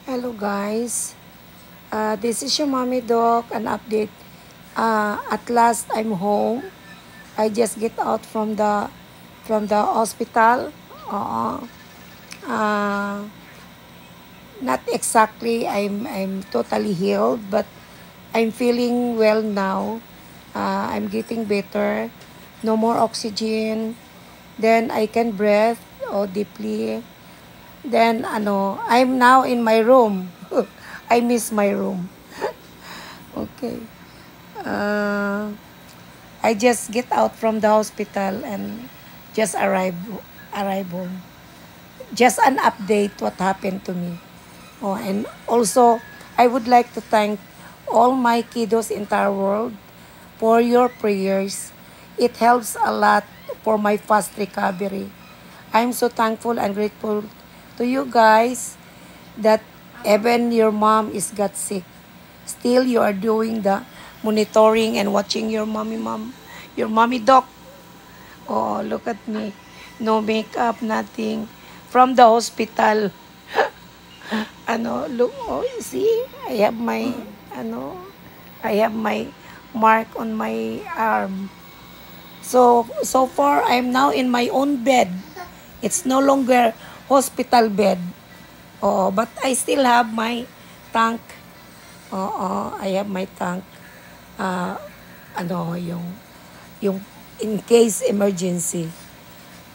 Hello guys, this is your mommy doc, an update. At last I'm home. I just get out from the hospital. Uh, uh, Not exactly I'm totally healed, but I'm feeling well now. I'm getting better. No more oxygen. Then I can breathe deeply. Then I'm now in my room. I miss my room. Okay. Uh, I just get out from the hospital and just arrive home. Just an update what happened to me. Oh, and also I would like to thank all my kiddos in entire world for your prayers. It helps a lot for my fast recovery. I'm so thankful and grateful to you guys that even your mom is got sick. Still you are doing the monitoring and watching your mommy doc. Oh, look at me. No makeup, nothing. From the hospital. Look, oh, you see, ano, I have my mark on my arm. So far, I'm now in my own bed. It's no longer hospital bed. Oh, but I still have my tank. Oo, I have my tank. Uh, yung in case emergency.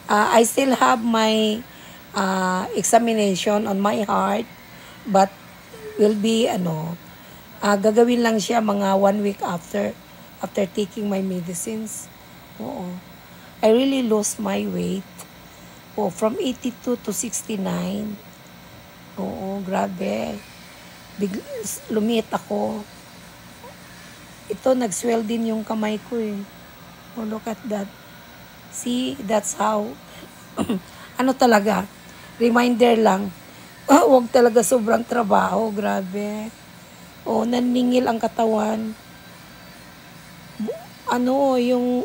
I still have my examination on my heart, but will be gagawin lang siya mga 1 week after taking my medicines. Oo. I really lost my weight. Oh, from 82 to 69. Oo, grabe. Lumiit ako. Ito, nag-swell din yung kamay ko eh. Oh, look at that. See, that's how. Talaga, reminder lang. Huwag talaga sobrang trabaho, grabe. O, naningil ang katawan. Yung,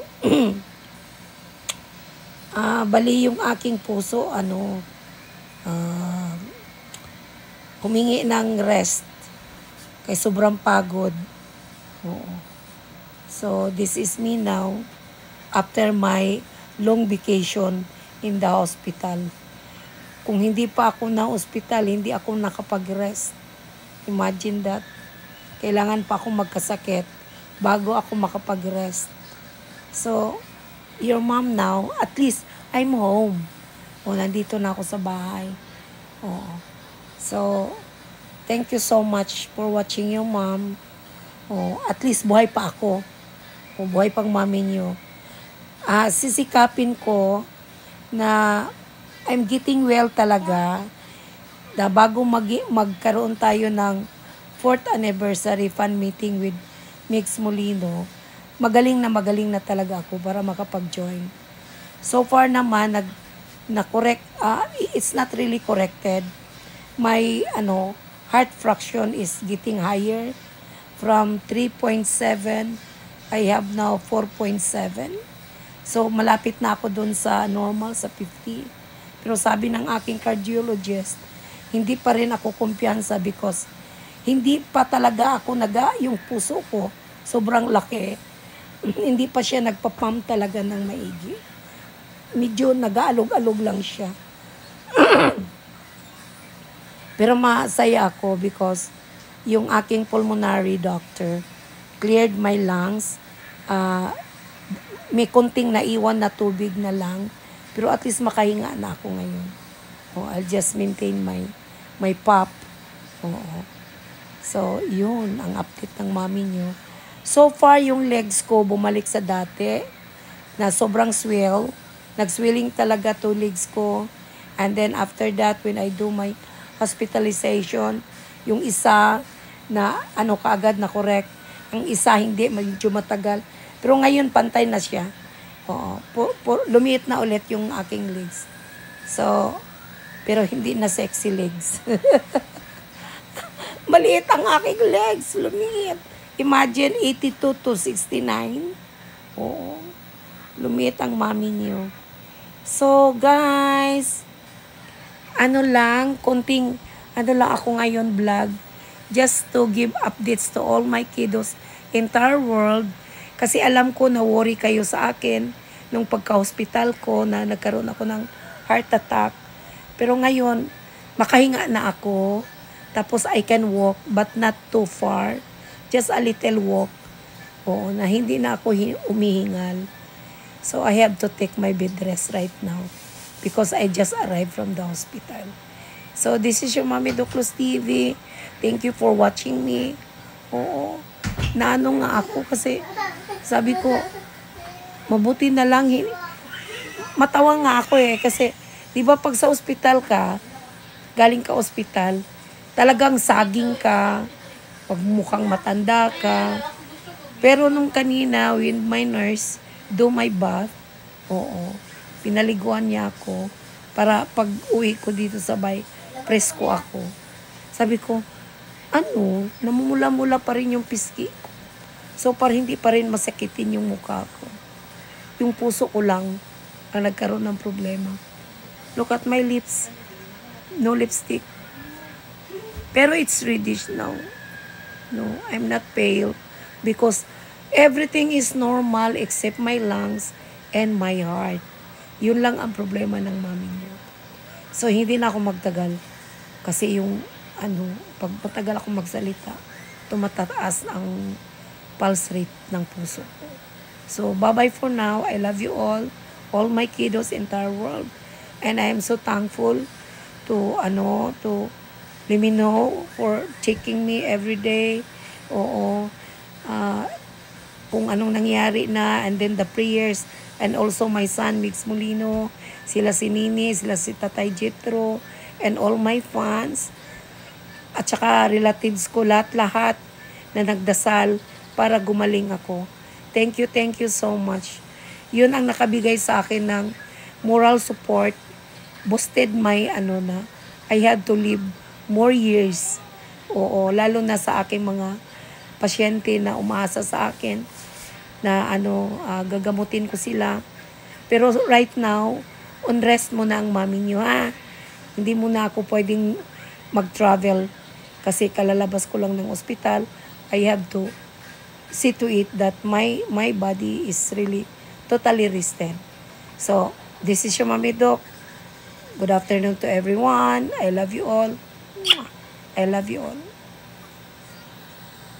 bali yung aking puso, humingi ng rest. Kay sobrang pagod. Oo. So, this is me now after my long vacation in the hospital. Kung hindi pa ako na hospital, hindi ako nakapag-rest. Imagine that. Kailangan pa ako magkasakit bago ako makapag-rest. So, your mom now, at least I'm home. O, nandito na ako sa bahay. Oo. So, thank you so much for watching your mom. O, at least buhay pa ako. O, buhay pang mami niyo. Sisikapin ko na I'm getting well talaga. Na bago magkaroon tayo ng 4th anniversary fan meeting with Mix Molino, magaling na talaga ako para makapag-join. So far naman, na-correct, it's not really corrected. My heart fraction is getting higher from 3.7. I have now 4.7. So, malapit na ako dun sa normal, sa 50. Pero sabi ng aking cardiologist, hindi pa rin ako kumpiyansa because hindi pa talaga ako yung puso ko, sobrang laki. Hindi pa siya nagpapump talaga ng maigi. Medyo nag-aalog-alog lang siya. Pero masaya ako because yung aking pulmonary doctor cleared my lungs. May konting naiwan na tubig na lang. Pero at least makahinga na ako ngayon. I'll just maintain my pop. Oo. So, yun ang update ng mami nyo. So far, yung legs ko bumalik sa dati na sobrang swell. Nag-swelling talaga to legs ko. And then after that, when I do my hospitalization, yung isa na kaagad na correct. Ang isa hindi, medyo matagal. Pero ngayon, pantay na siya. Oo. Lumiit na ulit yung aking legs. So, pero hindi na sexy legs. Maliit ang aking legs. Lumiit. Imagine, 82 to 69. Oo. Lumiit ang mami niyo. So, guys, konting ano lang ako ngayon vlog, just to give updates to all my kiddos entire world. Kasi alam ko na worry kayo sa akin nung pagka-hospital ko na nagkaroon ako ng heart attack. Pero ngayon, makahinga na ako. Tapos I can walk but not too far. Just a little walk. Oo, na hindi na ako umihingal. So I have to take my bed rest right now because I just arrived from the hospital. So this is your Mommy Doklos TV. Thank you for watching me. Oo. Naano nga ako kasi sabi ko, mabuti na lang. Matawa nga ako kasi di ba pag sa ospital ka, galing ka ospital, talagang saging ka, pag mukhang matanda ka. Pero nung kanina, when my nurse do my bath, oo, pinaliguan niya ako para pag uwi ko dito sa bay, presko ako. Sabi ko, namumula-mula pa rin yung pisngi ko. So, para hindi pa rin masakitin yung mukha ko. Yung puso ko lang ang nagkaroon ng problema. Look at my lips. No lipstick. Pero it's reddish now. No, I'm not pale because everything is normal except my lungs and my heart. Yun lang ang problema ng mami niyo. So, hindi na ako magtagal. Kasi yung, pag matagal ako magsalita, tumataas ang pulse rate ng puso ko. So, bye-bye for now. I love you all my kiddos, entire world. And I am so thankful to Limino for checking me every day. Oo. Kung anong nangyari na, and then the prayers, and also my son, Mix Molino, sila si Nini, sila si Tatay Jetro, and all my fans, at saka relatives ko, lahat na nagdasal para gumaling ako. Thank you so much. Yun ang nakabigay sa akin ng moral support. Boosted my I had to live more years. Oo, lalo na sa aking mga pasyente na umaasa sa akin na gagamutin ko sila. Pero right now, on rest muna ang mami niyo ha. Hindi muna ako pwedeng mag-travel kasi kalalabas ko lang ng ospital. I have to see to it that my body is really totally rested. So, this is your Mommy Doc. Good afternoon to everyone. I love you all. I love you all.